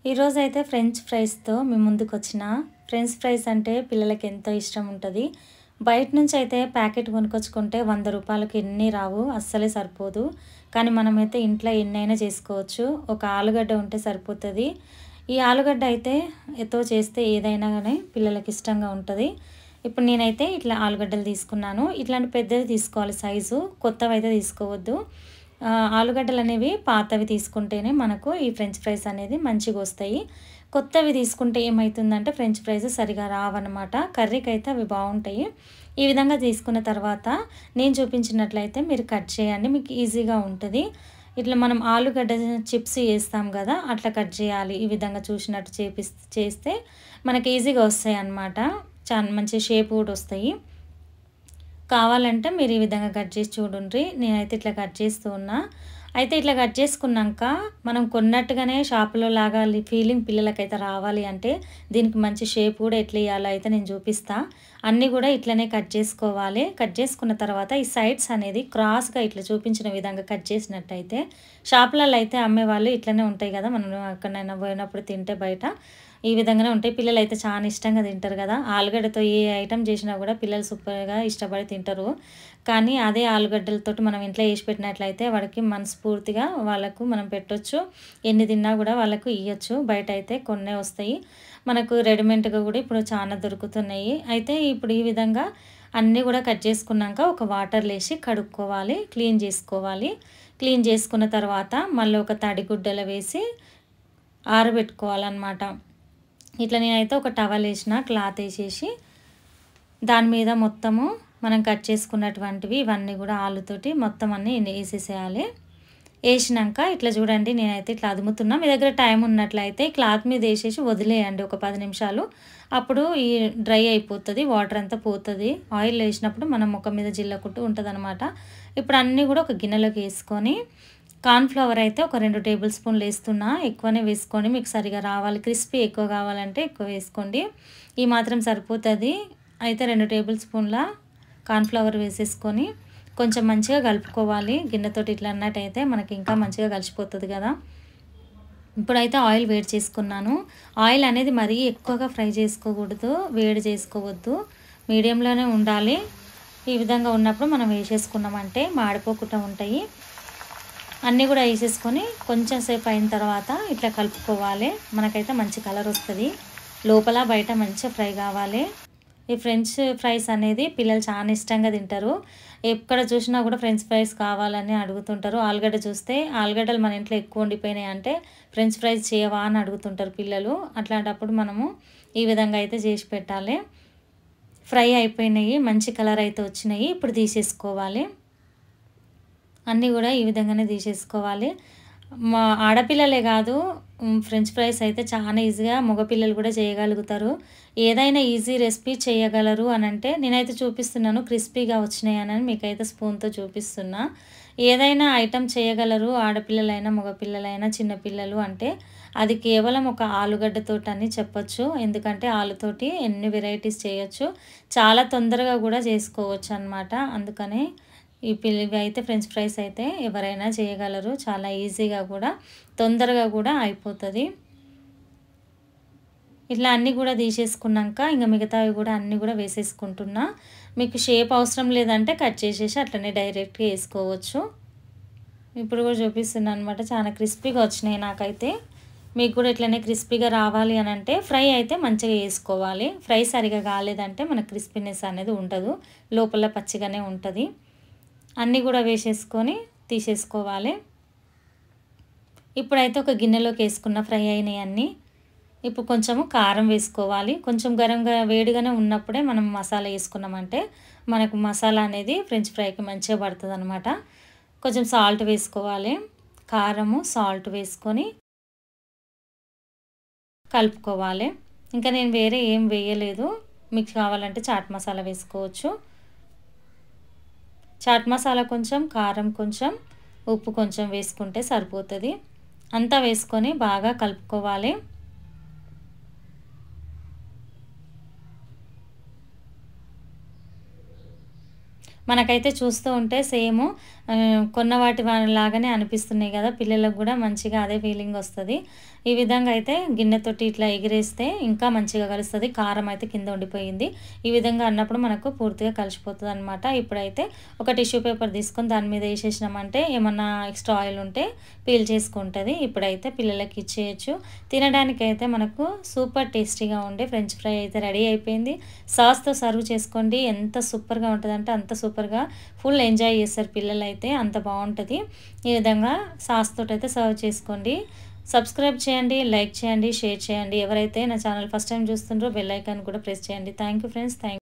ఈరోజైతే ఫ్రెంచ్ ఫ్రైస్‌తో మీ ముందుకొచ్చిన. French fries అంటే పిల్లలకి ఎంతో ఇష్టం ఉంటది. బయట నుంచి అయితే ప్యాకెట్ కొనుక్కొచ్చుకుంటే రూ. 100కి ఎన్ని రావు. అస్సలే సరిపోదు. కానీ మనమైతే ఇంట్లో ఎన్నైనా చేసుకోవచ్చు. ఒక ఆలుగడ్డ ఉంటే సరిపోతది. ఈ ఆలుగడ్డ అయితే ఎతో చేస్తే ఏదైనా గానీ పిల్లలకి ఇష్టంగా ఉంటది. ఇప్పుడు నేనైతే ఇట్లా ఆలుగడ్డలు తీసుకున్నాను. ఇట్లాంటి పెద్దవి తీసుకోవాలి సైజు. కొత్తవైతే తీసుకోవద్దు. ఆలుగడ్డలనేవి పాతవి తీసుకుంటేనే మనకు ఈ ఫ్రెంచ్ ఫ్రైస్ అనేది మంచిగొస్తాయి. కొత్తవి తీసుకుంటే ఏమైతుందంటే ఫ్రెంచ్ ఫ్రైస్ సరిగా రావన్నమాట. కర్రీకైతే అవి బావుంటాయి. ఈ విధంగా తీసుకున్న తర్వాత నేను చూపించినట్లయితే మీరు కట్ చేయండి. మీకు ఈజీగా ఉంటది. ఇట్లా మనం ఆలుగడ్డ చిప్స్ చేస్తాం గదా! అట్లా కట్ చేయాలి. ఈ విధంగా చూసినట్టు చేస్తే మనకి ఈజీగా వస్తాయన్నమాట. మంచి షేప్ కూడా వస్తాయి. కావాలంటే మీరు ఈ విధంగా కట్ చేసి చూడుండ్రి. నేనైతే ఇట్లా కట్ చేస్తూ ఉన్నా. అయితే ఇట్లా కట్ చేసుకున్నాక మనం కొన్నట్టుగానే షాపులో లాగా ఫీలింగ్ పిల్లలకైతే రావాలి అంటే దీనికి మంచి షేప్ కూడా ఎట్లా ఇయ్యాలో అయితే నేను చూపిస్తా. అన్నీ కూడా ఇట్లనే కట్ చేసుకోవాలి. కట్ చేసుకున్న తర్వాత ఈ సైడ్స్ అనేది క్రాస్‌గా ఇట్లా చూపించిన విధంగా కట్ చేసినట్టయితే షాపులలో అయితే అమ్మేవాళ్ళు ఇట్లనే ఉంటాయి కదా! మనం ఎక్కడైనా పోయినప్పుడు తింటే బయట ఈ విధంగానే ఉంటాయి. పిల్లలైతే చాలా ఇష్టంగా తింటారు కదా! ఆలుగడ్డతో ఏ ఐటెమ్ చేసినా కూడా పిల్లలు సూపర్‌గా ఇష్టపడి తింటారు. కానీ అదే ఆలుగడ్డలతోటి మనం ఇంట్లో చేసి పెట్టినట్లయితే వాడికి మనస్ఫూర్తిగా వాళ్ళకు మనం పెట్టొచ్చు. ఎన్ని తిన్నా కూడా వాళ్ళకు ఇయ్యొచ్చు. బయట అయితే కొన్నే వస్తాయి. మనకు రెడీమేడ్‌గా కూడా ఇప్పుడు చాలా దొరుకుతున్నాయి. అయితే ఇప్పుడు ఈ విధంగా అన్నీ కూడా కట్ చేసుకున్నాక ఒక వాటర్‌లో ఏసి కడుక్కోవాలి. క్లీన్ చేసుకోవాలి. క్లీన్ చేసుకున్న తర్వాత మళ్ళీ ఒక తడిగుడ్డలో వేసి ఆరబెట్టుకోవాలన్నమాట. ఇట్లా నేనైతే ఒక టవల్ ఏసిన క్లాత్ ఏసేసి దాని మీద మొత్తము మనం కట్ చేసుకున్నటువంటివి ఇవన్నీ కూడా ఆలుతోటి మొత్తం అన్నీ ఏసేసేయాలి. ఏసినాక ఇట్లా చూడండి నేనైతే ఇట్లా అదుముతున్నా. మీ దగ్గర టైం ఉన్నట్లయితే క్లాత్ మీద ఏసేసి వదిలేయండి ఒక 10 నిమిషాలు. అప్పుడు ఈ డ్రై అయిపోతది. వాటర్ అంతా పోతది. ఆయిల్ ఏసినప్పుడు మన ముఖం మీద జిల్లకుంటూ ఉంటదనమాట. ఇప్పుడు అన్నీ కూడా ఒక గిన్నెలోకి ఏసుకొని కార్న్ ఫ్లవర్ అయితే ఒక 2 టేబుల్ స్పూన్లు ఏస్తున్నా. ఎక్కువనే వేసుకోండి. మీకు సరిగా రావాలి. క్రిస్పీ ఎక్కువ కావాలంటే ఎక్కువ వేసుకోండి. ఈ మాత్రం సరిపోతది. అయితే 2 టేబుల్ స్పూన్ల కార్న్ ఫ్లవర్ వేసేసుకొని కొంచెం మంచిగా కలుపుకోవాలి. గిన్నెతోటి ఇట్లా అన్నట్టయితే మనకి ఇంకా మంచిగా కలిసిపోతది కదా! ఇప్పుడైతే ఆయిల్ వేడి చేసుకున్నాను. ఆయిల్ అనేది మరీ ఎక్కువగా ఫ్రై చేసుకోకూడదు. వేడి చేసుకోవద్దు. మీడియంలోనే ఉండాలి. ఈ విధంగా ఉన్నప్పుడు మనం వేసేసుకున్నామంటే మాడిపోకుండా ఉంటాయి. అన్నీ కూడా వేసేసుకొని కొంచెం సేపు అయిన తర్వాత ఇట్లా కలుపుకోవాలి. మనకైతే మంచి కలర్ వస్తుంది. లోపల బయట మంచిగా ఫ్రై కావాలి. ఈ ఫ్రెంచ్ ఫ్రైస్ అనేది పిల్లలు చాలా ఇష్టంగా తింటారు. ఎక్కడ చూసినా కూడా ఫ్రెంచ్ ఫ్రైస్ కావాలని అడుగుతుంటారు. ఆలుగడ్డ చూస్తే ఆలుగడ్డలు మన ఇంట్లో ఎక్కువ ఉండిపోయినాయి అంటే ఫ్రెంచ్ ఫ్రైస్ చేయవా అని అడుగుతుంటారు పిల్లలు. అట్లాంటప్పుడు మనము ఈ విధంగా అయితే చేసి పెట్టాలి. ఫ్రై అయిపోయినాయి. మంచి కలర్ అయితే వచ్చినాయి. ఇప్పుడు తీసేసుకోవాలి. అన్నీ కూడా ఈ విధంగానే తీసేసుకోవాలి. మా ఆడపిల్లలే కాదు ఫ్రెంచ్ ఫ్రైస్ అయితే చాలా ఈజీగా మగపిల్లలు కూడా చేయగలుగుతారు. ఏదైనా ఈజీ రెసిపీ చేయగలరు అనంటే నేనైతే చూపిస్తున్నాను. క్రిస్పీగా వచ్చినాయని మీకైతే స్పూన్‌తో చూపిస్తున్నా. ఏదైనా ఐటెమ్ చేయగలరు ఆడపిల్లలైనా, మగపిల్లలైనా, చిన్నపిల్లలు అంటే అది కేవలం ఒక ఆలుగడ్డతోటని చెప్పొచ్చు. ఎందుకంటే ఆలుతోటి ఎన్ని వెరైటీస్ చేయొచ్చు. చాలా తొందరగా కూడా చేసుకోవచ్చు అన్నమాట. అందుకనే ఇవి అయితే ఫ్రెంచ్ ఫ్రైస్ అయితే ఎవరైనా చేయగలరు. చాలా ఈజీగా కూడా తొందరగా కూడా అయిపోతది. ఇట్లా అన్నీ కూడా తీసేసుకున్నాక ఇంక మిగతావి కూడా అన్నీ కూడా వేసేసుకుంటున్నా. మీకు షేప్ అవసరం లేదంటే కట్ చేసేసి అట్లనే డైరెక్ట్‌గా వేసుకోవచ్చు. ఇప్పుడు కూడా చూపిస్తున్నాను అనమాట. చాలా క్రిస్పీగా వచ్చినాయి నాకైతే. మీకు కూడా ఇట్లనే క్రిస్పీగా రావాలి అనంటే ఫ్రై అయితే మంచిగా వేసుకోవాలి. ఫ్రై సరిగా కాలేదంటే మనకు క్రిస్పీనెస్ అనేది ఉండదు. లోపల పచ్చిగానే ఉంటది. అన్నీ కూడా వేసేసుకొని తీసేసుకోవాలి. ఇప్పుడైతే ఒక గిన్నెలోకి వేసుకున్న ఫ్రై అయినాయి అన్నీ. ఇప్పుడు కొంచెము కారం వేసుకోవాలి. కొంచెం వేడిగానే ఉన్నప్పుడే మనం మసాలా వేసుకున్నామంటే మనకు మసాలా అనేది ఫ్రెంచ్ ఫ్రైకి మంచిగా పడుతుందనమాట. కొంచెం సాల్ట్ వేసుకోవాలి. కారము, సాల్ట్ వేసుకొని కలుపుకోవాలి. ఇంకా నేను వేరే ఏం వేయలేదు. మీకు కావాలంటే చాట్ మసాలా వేసుకోవచ్చు. చాట్ మసాలా కొంచెం, కారం కొంచెం, ఉప్పు కొంచెం వేసుకుంటే సరిపోతుంది. అంతా వేసుకొని బాగా కలుపుకోవాలి. మనకైతే చూస్తూ ఉంటే సేమ్ కొన్న వాటి లాగానే అనిపిస్తున్నాయి కదా, పిల్లలకు కూడా మంచిగా అదే ఫీలింగ్ వస్తుంది. ఈ విధంగా అయితే గిన్నెతోటి ఇట్లా ఎగిరేస్తే ఇంకా మంచిగా కలుస్తుంది. కారం అయితే కింద ఉండిపోయింది. ఈ విధంగా అన్నప్పుడు మనకు పూర్తిగా కలిసిపోతుంది అనమాట. ఇప్పుడైతే ఒక టిష్యూ పేపర్ తీసుకొని దాని మీద వేసేసినామంటే ఏమన్నా ఎక్స్ట్రా ఆయిల్ ఉంటే పీల్ చేసుకుంటుంది. ఇప్పుడైతే పిల్లలకి ఇచ్చేయచ్చు. తినడానికైతే మనకు సూపర్ టేస్టీగా ఉండే ఫ్రెంచ్ ఫ్రై అయితే రెడీ అయిపోయింది. సాస్తో సర్వ్ చేసుకోండి. ఎంత సూపర్గా ఉంటుందంటే అంత సూపర్గా ఫుల్ ఎంజాయ్ చేస్తారు పిల్లలు అయితే, అంత బాగుంటుంది. ఈ విధంగా సాస్ తోటి అయితే సర్వ్ చేసుకోండి. సబ్స్క్రైబ్ చేయండి, లైక్ చేయండి, షేర్ చేయండి. ఎవరైతే నా ఛానల్ ఫస్ట్ టైం చూస్తుండ్రో బెల్ ఐకాన్ కూడా ప్రెస్ చేయండి. Thank you friends.